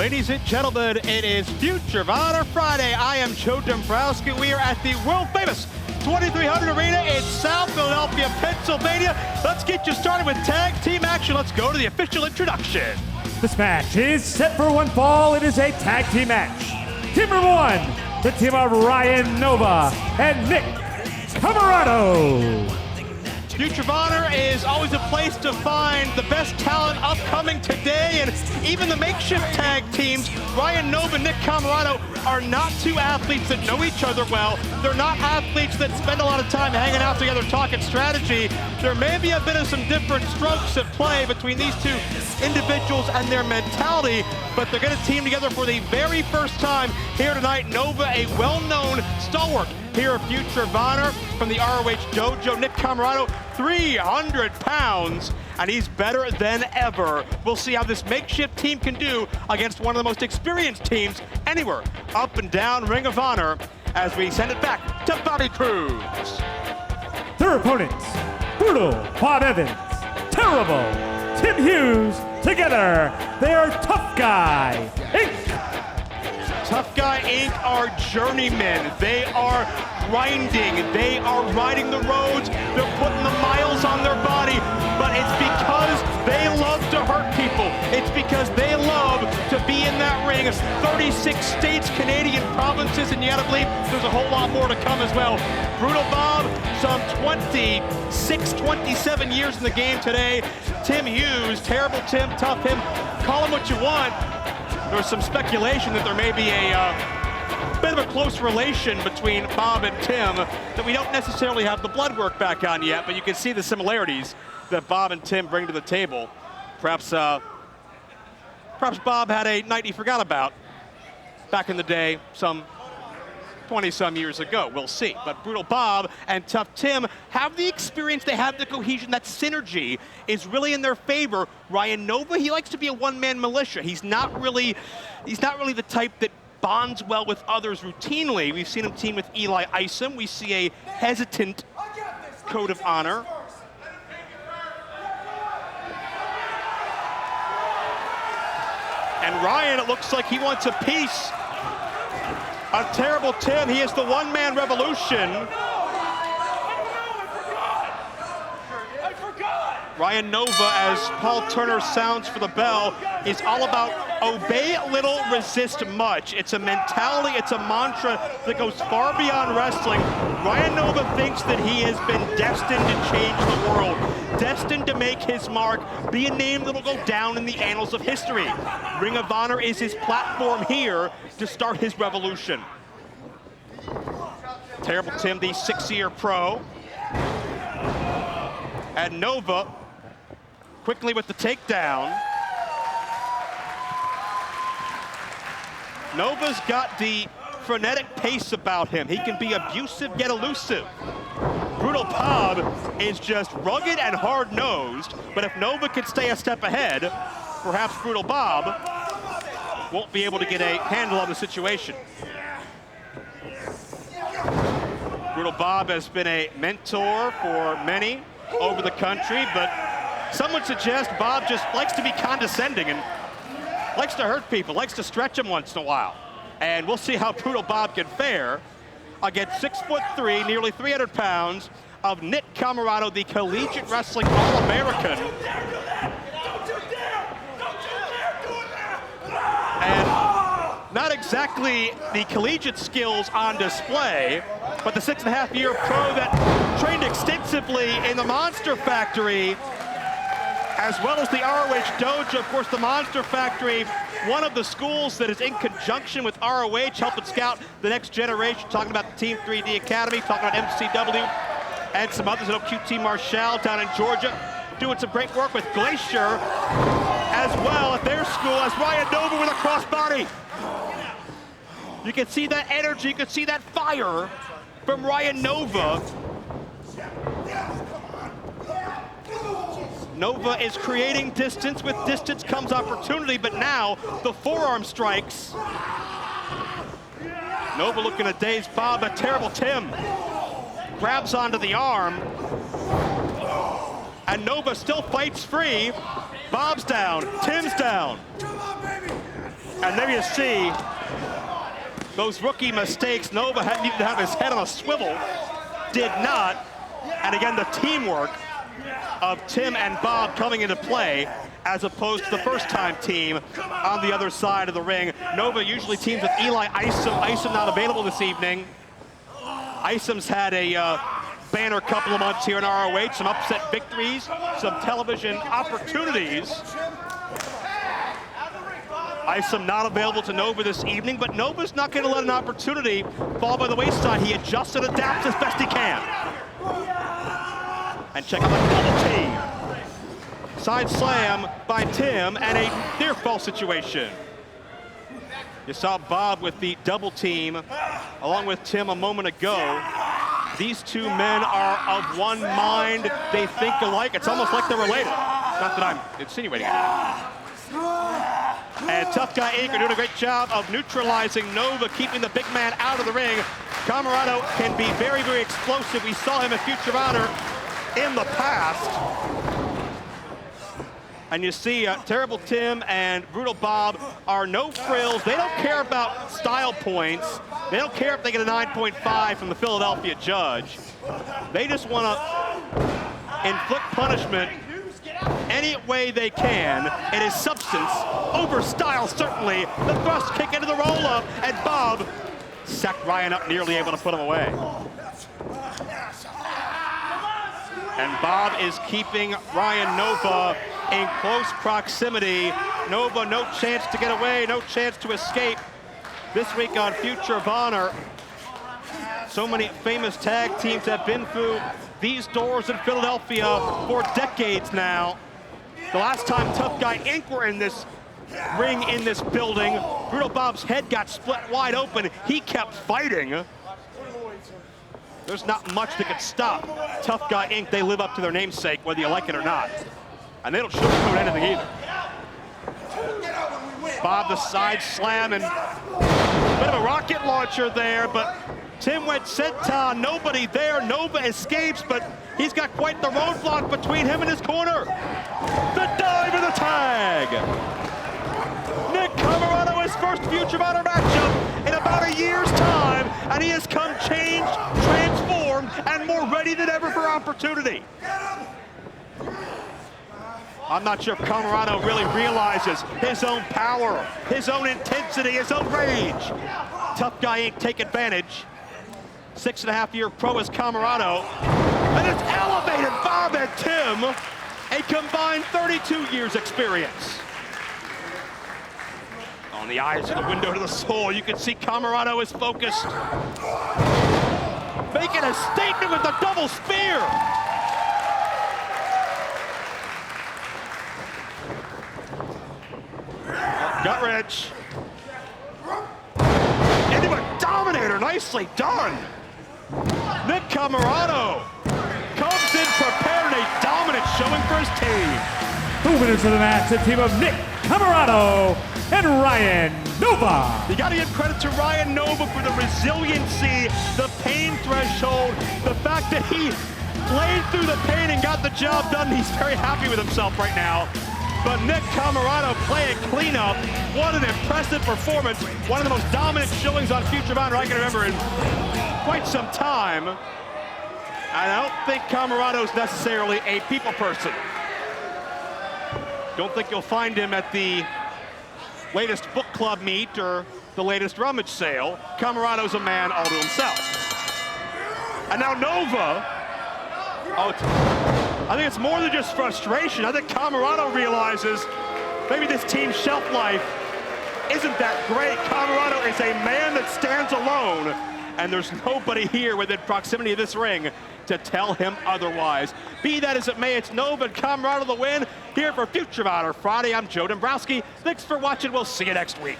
Ladies and gentlemen, it is Future of Honor Friday. I am Joe Dombrowski. We are at the world-famous 2300 Arena in South Philadelphia, Pennsylvania. Let's get you started with tag team action. Let's go to the official introduction. This match is set for one fall. It is a tag team match. Team number one, the team of Ryan Nova and Nick Cammarato. Future of Honor is always a place to find the best talent upcoming today, and even the makeshift tag teams, Ryan Nova and Nick Cammarato, are not two athletes that know each other well. They're not athletes that spend a lot of time hanging out together talking strategy. There may be a bit of some different strokes at play between these two individuals and their mentality, but they're going to team together for the very first time here tonight. Nova, a well-known stalwart here at Future of Honor from the ROH Dojo. Nick Cammarato, 300 pounds, and he's better than ever. We'll see how this makeshift team can do against one of the most experienced teams anywhere up and down Ring of Honor as we send it back to Bobby Cruz. Their opponents, Brutal Bob Evans, Terrible Tim Hughes. Together, they are Tough Guy Inc. Tough Guy Inc. are journeymen. They are grinding. They are riding the roads. They're putting the miles on their body. But it's because they love to hurt people. It's because they love to be in that ring. It's 36 states, Canadian provinces, and you gotta believe there's a whole lot more to come as well. Brutal Bob, some 26, 27 years in the game today. Tim Hughes, Terrible Tim, Tough Him, call him what you want. There's some speculation that there may be a bit of a close relation between Bob and Tim that we don't necessarily have the blood work back on yet, but you can see the similarities that Bob and Tim bring to the table. Perhaps Bob had a night he forgot about back in the day, some 20-some years ago. We'll see. But Brutal Bob and Tough Tim have the experience, they have the cohesion, that synergy is really in their favor. Ryan Nova, he likes to be a one-man militia. He's not really the type that bonds well with others routinely. We've seen him team with Eli Isom. We see a hesitant code of honor. And Ryan, it looks like he wants a piece of Terrible Tim. He is the one-man revolution. Ryan Nova, as Paul Turner sounds for the bell, is all about obey little, resist much. It's a mentality, it's a mantra that goes far beyond wrestling. Ryan Nova thinks that he has been destined to change the world, destined to make his mark, be a name that'll go down in the annals of history. Ring of Honor is his platform here to start his revolution. Terrible Tim, the 6-year pro. And Nova quickly with the takedown. Nova's got the frenetic pace about him. He can be abusive yet elusive. Brutal Bob is just rugged and hard-nosed, but if Nova can stay a step ahead, perhaps Brutal Bob won't be able to get a handle on the situation. Brutal Bob has been a mentor for many over the country, but some would suggest Bob just likes to be condescending and likes to hurt people, likes to stretch them once in a while. And we'll see how Brutal Bob can fare against 6'3", nearly 300 pounds of Nick Cammarato, the collegiate wrestling All-American. And not exactly the collegiate skills on display, but the 6.5-year pro that trained extensively in the Monster Factory, as well as the ROH Dojo. Of course, the Monster Factory, one of the schools that is in conjunction with ROH, helping scout the next generation, talking about the Team 3D Academy, talking about MCW, and some others at QT Marshall down in Georgia, doing some great work with Glacier as well at their school, as Ryan Nova with a crossbody. You can see that energy, you can see that fire from Ryan Nova. Nova is creating distance. With distance comes opportunity, but now the forearm strikes. Nova looking at dazed Bob, a Terrible Tim grabs onto the arm. And Nova still fights free. Bob's down, Tim's down. And there you see those rookie mistakes. Nova hadn't even had his head on a swivel. Did not. And again, the teamwork of Tim and Bob coming into play as opposed to the first-time team on the other side of the ring. Nova usually teams with Eli Isom. Isom not available this evening. Isom's had a banner couple of months here in ROH, some upset victories, some television opportunities. Isom not available to Nova this evening, but Nova's not going to let an opportunity fall by the wayside. He adjusts and adapts as best he can. And check out the double team. Side slam by Tim and a near fall situation. You saw Bob with the double team along with Tim a moment ago. These two men are of one mind. They think alike. It's almost like they're related. Not that I'm insinuating it. And Tough Guy Inc. are doing a great job of neutralizing Nova, keeping the big man out of the ring. Cammarato can be very, very explosive. We saw him at Future of Honor in the past. And you see Terrible Tim and Brutal Bob are no frills. They don't care about style points. They don't care if they get a 9.5 from the Philadelphia judge. They just want to inflict punishment any way they can. It is substance over style, certainly. The thrust kick into the roll-up, and Bob sacked Ryan up, nearly able to put him away. And Bob is keeping Ryan Nova in close proximity. Nova, no chance to get away, no chance to escape. This week on Future of Honor, so many famous tag teams have been through these doors in Philadelphia for decades now. The last time Tough Guy Inc. were in this ring in this building, Brutal Bob's head got split wide open. He kept fighting. There's not much that could stop Tough Guy Inc. They live up to their namesake, whether you like it or not. And they don't sugarcoat anything either. Bob the side slam and a bit of a rocket launcher there, but Tim went senton, nobody there. Nova escapes, but he's got quite the roadblock between him and his corner. The dive of the tag. Nick Cammarato, his first Future of Honor matchup in about a year's time, and he has come changed, transformed, and more ready than ever for opportunity. I'm not sure if Cammarato really realizes his own power, his own intensity, his own rage. Tough Guy Inc. take advantage. 6.5-year pro is Cammarato. And it's elevated Bob and Tim, a combined 32 years experience. On the eyes of the window to the soul, you can see Cammarato is focused. Making a statement with the double spear. Gut wrench. Into a dominator, nicely done. Nick Cammarato comes in prepared, a dominant showing for his team. The winners of the match, the team of Nick Cammarato and Ryan Nova. You got to give credit to Ryan Nova for the resiliency, the pain threshold, the fact that he played through the pain and got the job done. He's very happy with himself right now. But Nick Cammarato playing cleanup. What an impressive performance. One of the most dominant showings on Future of Honor I can remember in quite some time. And I don't think Cammarato's necessarily a people person. Don't think you'll find him at the latest book club meet or the latest rummage sale. Cammarato's a man all to himself. And now Nova. I think it's more than just frustration. I think Cammarato realizes maybe this team's shelf life isn't that great. Cammarato is a man that stands alone, and there's nobody here within proximity of this ring to tell him otherwise. Be that as it may, it's Nova and Cammarato the win here for Future of Honor Friday. I'm Joe Dombrowski. Thanks for watching. We'll see you next week.